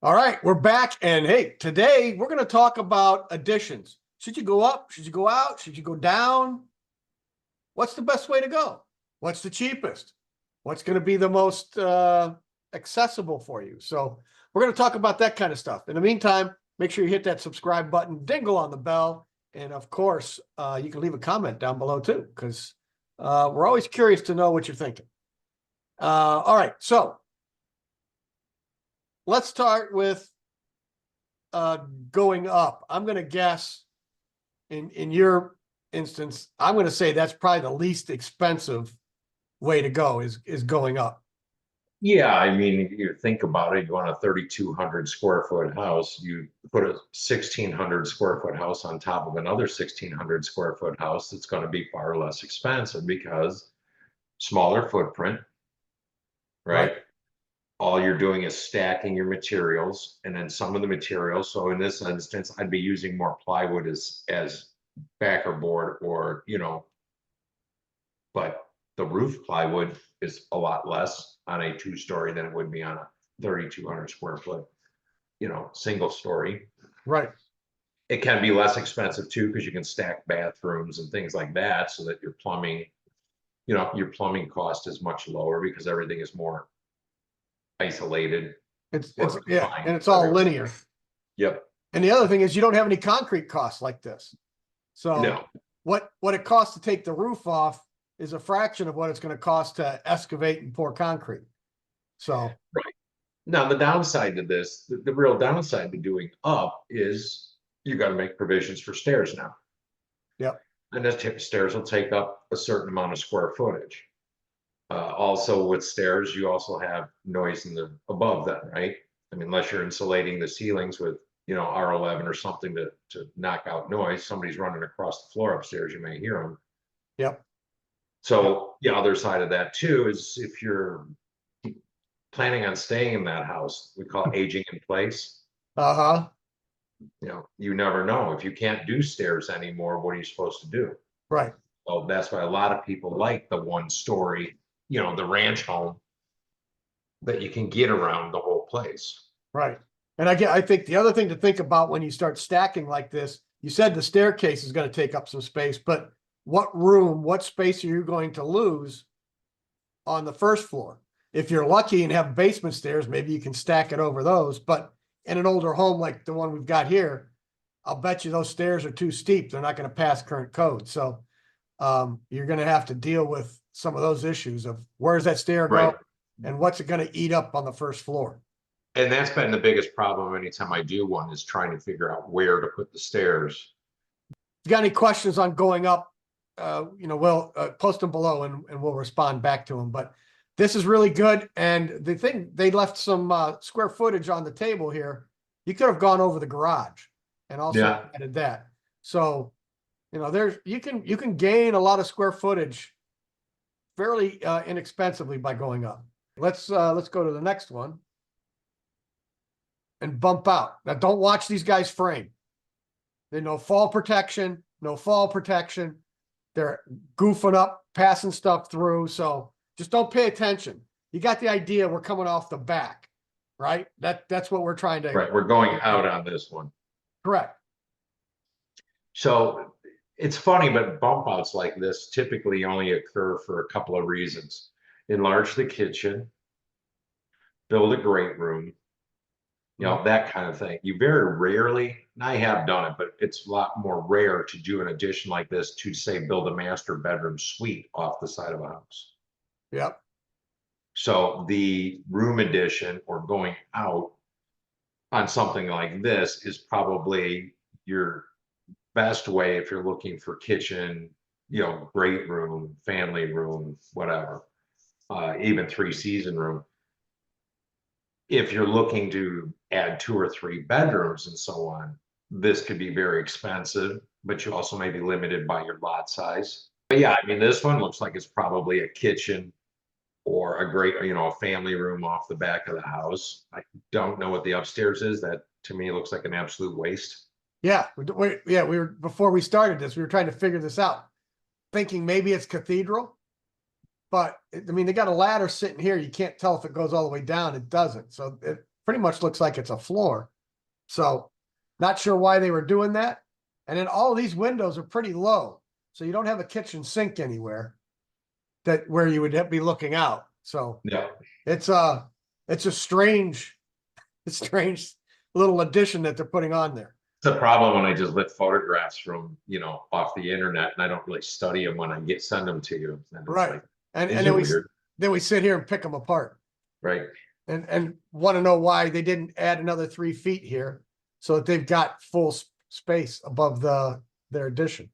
All right, we're back. And hey, today we're going to talk about additions. Should you go up? Should you go out? Should you go down? What's the best way to go? What's the cheapest? What's going to be the most accessible for you? So we're going to talk about that kind of stuff. In the meantime, make sure you hit that subscribe button, dingle on the bell. And of course, you can leave a comment down below too, because we're always curious to know what you're thinking. All right, so let's start with going up. I'm going to guess in your instance, I'm going to say that's probably the least expensive way to go is going up. Yeah, I mean, you think about it, you want a 3,200 square foot house, you put a 1,600 square foot house on top of another 1,600 square foot house, it's going to be far less expensive because smaller footprint, right? All you're doing is stacking your materials, and then some of the materials. So in this instance, I'd be using more plywood as backer board, or but the roof plywood is a lot less on a 2-story than it would be on a 3,200 square foot, single story. Right. It can be less expensive too, because you can stack bathrooms and things like that, so that your plumbing cost is much lower because everything is more isolated. It's yeah, and it's all linear. Yep. And the other thing is you don't have any concrete costs like this. So No. what it costs to take the roof off is a fraction of what it's going to cost to excavate and pour concrete. So right. Now the downside to this, the real downside to doing up is you got to make provisions for stairs now. Yep. And the stairs will take up a certain amount of square footage. Also with stairs, you also have noise above them, right? I mean, unless you're insulating the ceilings with, R11 or something to knock out noise, somebody's running across the floor upstairs, you may hear them. Yep. So the other side of that too is if you're planning on staying in that house, we call it aging in place. Uh-huh. You never know. If you can't do stairs anymore, what are you supposed to do? Right. Well, that's why a lot of people like the 1-story, the ranch home that you can get around the whole place. Right. And I think the other thing to think about when you start stacking like this, you said the staircase is going to take up some space, but what space are you going to lose on the first floor? If you're lucky and have basement stairs, maybe you can stack it over those. But in an older home like the one we've got here, I'll bet you those stairs are too steep. They're not going to pass current code. So you're going to have to deal with some of those issues of where's that stair go and what's it going to eat up on the first floor. And that's been the biggest problem anytime I do one, is trying to figure out where to put the stairs. If you got any questions on going up, we'll post them below and we'll respond back to them. But this is really good. And the thing, they left some square footage on the table here. You could have gone over the garage and also added that. So, you can gain a lot of square footage fairly inexpensively by going up. Let's go to the next one and bump out. Now, don't watch these guys frame. They no fall protection, no fall protection. They're goofing up, passing stuff through. So just don't pay attention. You got the idea. We're coming off the back, right? That's what we're trying to. Right. We're going out on this one. Correct. So it's funny, but bump outs like this typically only occur for a couple of reasons. Enlarge the kitchen, build a great room, that kind of thing. You very rarely, and I have done it, but it's a lot more rare to do an addition like this to, say, build a master bedroom suite off the side of a house. Yep. So the room addition or going out on something like this is probably your best way if you're looking for kitchen, great room, family room, whatever, even 3-season room. If you're looking to add 2 or 3 bedrooms and so on, this could be very expensive, but you also may be limited by your lot size. But yeah, I mean, this one looks like it's probably a kitchen or a great, a family room off the back of the house. I don't know what the upstairs is. That to me looks like an absolute waste. Yeah. Before we started this, we were trying to figure this out, thinking maybe it's cathedral. But I mean, they got a ladder sitting here. You can't tell if it goes all the way down. It doesn't. So pretty much looks like it's a floor. So not sure why they were doing that. And then all of these windows are pretty low. So you don't have a kitchen sink anywhere that where you would be looking out. So Yeah. it's a strange, strange little addition that they're putting on there. It's a problem when I just lift photographs from, off the internet and I don't really study them when I send them to you. And it's Right. like, And these and are weird, then we sit here and pick them apart right? and want to know why they didn't add another 3 feet here so that they've got full space above their addition.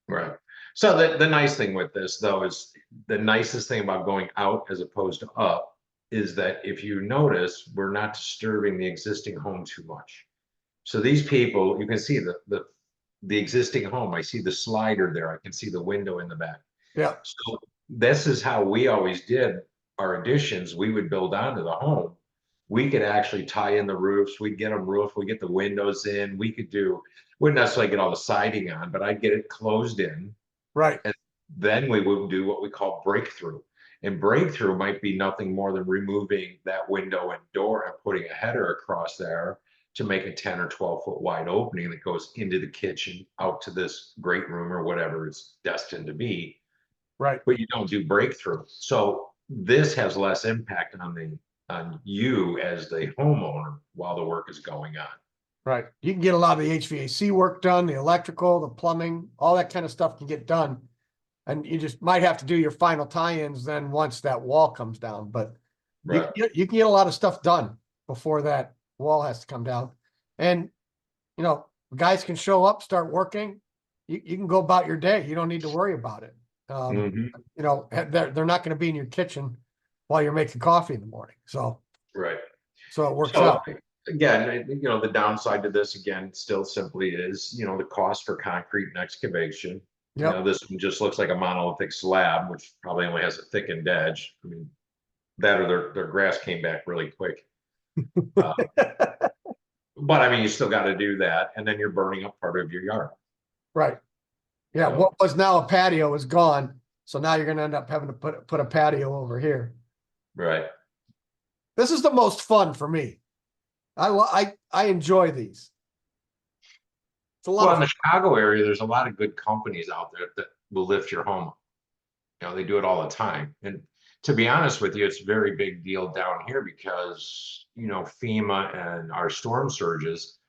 Right. So the nice thing with this though is the nicest thing about going out as opposed to up is that if you notice, we're not disturbing the existing home too much. So these people, you can see the existing home. I see the slider there. I can see the window in the back. Yeah. So this is how we always did our additions. We would build onto the home. We could actually tie in the roofs. We'd get them roofed. We get the windows in. Wouldn't necessarily get all the siding on, but I'd get it closed in. Right. And then we would do what we call breakthrough. And breakthrough might be nothing more than removing that window and door and putting a header across there to make a 10 or 12-foot wide opening that goes into the kitchen, out to this great room or whatever it's destined to be. Right. But you don't do breakthrough. So this has less impact on you as the homeowner while the work is going on. Right. You can get a lot of the HVAC work done, the electrical, the plumbing, all that kind of stuff can get done. And you just might have to do your final tie-ins then once that wall comes down. But Right. you can get a lot of stuff done before that wall has to come down. And, guys can show up, start working. You can go about your day. You don't need to worry about it. Mhm. They're not going to be in your kitchen while you're making coffee in the morning. So Right. it works So out. again, the downside to this again still simply is, the cost for concrete and excavation. Yep. This one just looks like a monolithic slab, which probably only has a thickened edge. I mean, that or their grass came back really quick. But I mean, you still got to do that, and then you're burning up part of your yard. Right. Yeah. So- What was now a patio is gone. So now you're going to end up having to put a patio over here. Right. This is the most fun for me. I enjoy these. It's a lot Well, of in the Chicago area, there's a lot of good companies out there that will lift your home up. They do it all the time. And to be honest with you, it's a very big deal down here because, FEMA and our storm surges,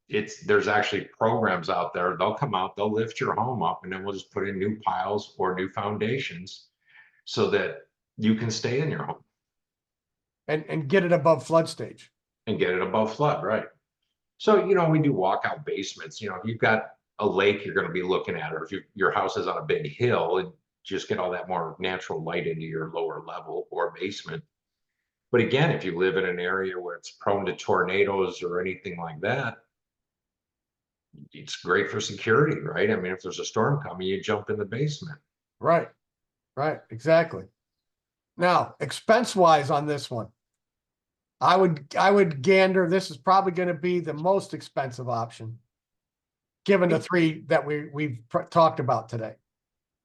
there's actually programs out there. They'll come out, they'll lift your home up, and then we'll just put in new piles or new foundations so that you can stay in your home and get it above flood stage. and get it above flood, right? So, we do walkout basements. If you've got a lake you're going to be looking at, or if your house is on a big hill, and just get all that more natural light into your lower level or basement. But again, if you live in an area where it's prone to tornadoes or anything like that, it's great for security, right? I mean, if there's a storm coming, you jump in the basement. Right. Right. Exactly. Now, expense wise on this one, I would gander this is probably going to be the most expensive option, given the 3 that we've talked about today.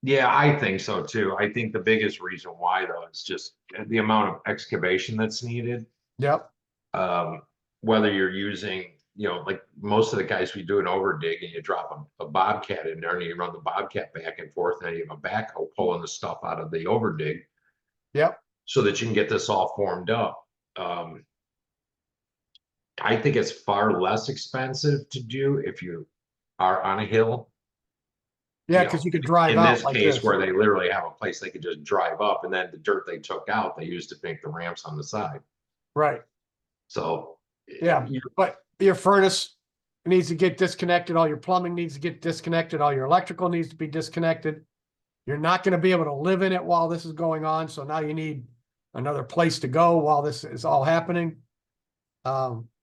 Yeah, I think so too. I think the biggest reason why though is just the amount of excavation that's needed. Yep. Whether you're using, like most of the guys, we do an overdig and you drop a bobcat in there and you run the bobcat back and forth, and then you have a backhoe pulling the stuff out of the overdig. Yep. So that you can get this all formed up. I think it's far less expensive to do if you are on a hill. Yeah, because you could drive In out this like case, this. where they literally have a place they could just drive up, and then the dirt they took out, they used to make the ramps on the side. Right. So Yeah, but your furnace needs to get disconnected. All your plumbing needs to get disconnected. All your electrical needs to be disconnected. You're not going to be able to live in it while this is going on. So now you need another place to go while this is all happening.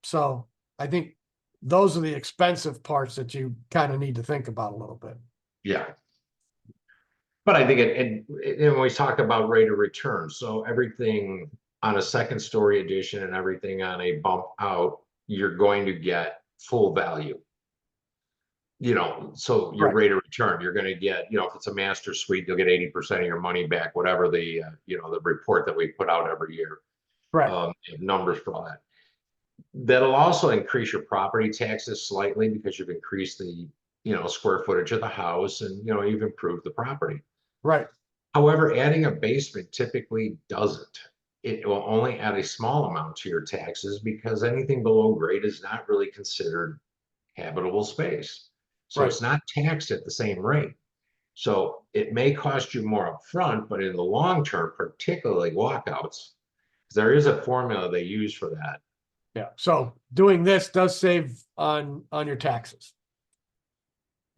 So I think those are the expensive parts that you kind of need to think about a little bit. yeah. But I think and we talk about rate of return. So everything on a second story addition and everything on a bump out, you're going to get full value. So your Right. rate of return, you're going to get, if it's a master suite, you'll get 80% of your money back, whatever the report that we put out every year. Right. Numbers for all that. That'll also increase your property taxes slightly because you've increased the, square footage of the house and, you've improved the property. Right. However, adding a basement typically doesn't. It will only add a small amount to your taxes because anything below grade is not really considered habitable space. So Right. it's not taxed at the same rate. So it may cost you more upfront, but in the long term, particularly walkouts, there is a formula they use for that. Yeah. So doing this does save on your taxes.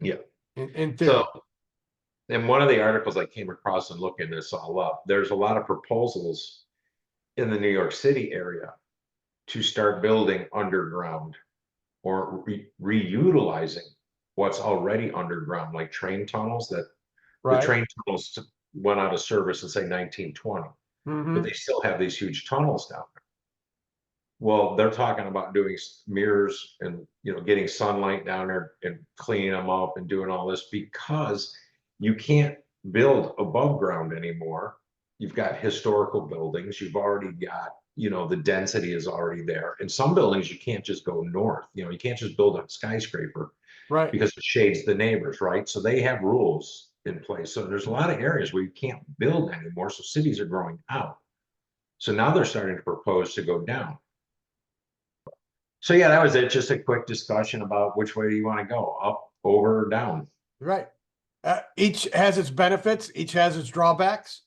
Yeah. In theory. So in one of the articles I came across and looking this all up, there's a lot of proposals in the New York City area to start building underground or reutilizing what's already underground, like train tunnels that the Right. train tunnels went out of service in say 1920, but they still have these huge tunnels down there. Well, they're talking about doing mirrors and, getting sunlight down there and cleaning them up and doing all this because you can't build above ground anymore. You've got historical buildings. You've already got, the density is already there. In some buildings, you can't just go north. You can't just build a skyscraper Right. because it shades the neighbors, right? So they have rules in place. So there's a lot of areas where you can't build anymore. So cities are growing out. So now they're starting to propose to go down. So yeah, that was it. Just a quick discussion about which way do you want to go, up, over, or down. Right. Each has its benefits, each has its drawbacks.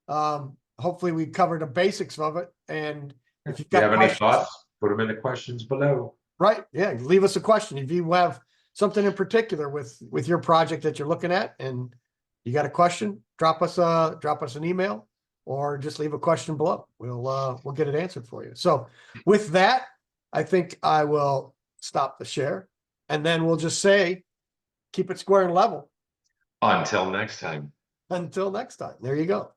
Hopefully we covered the basics of it. And if you've If you got have any questions, thoughts, put them in the questions below. right? Yeah, leave us a question. If you have something in particular with your project that you're looking at and you got a question, drop us an email or just leave a question below. We'll get it answered for you. So with that, I think I will stop the share and then we'll just say, keep it square and level Until next time. until next time. There you go.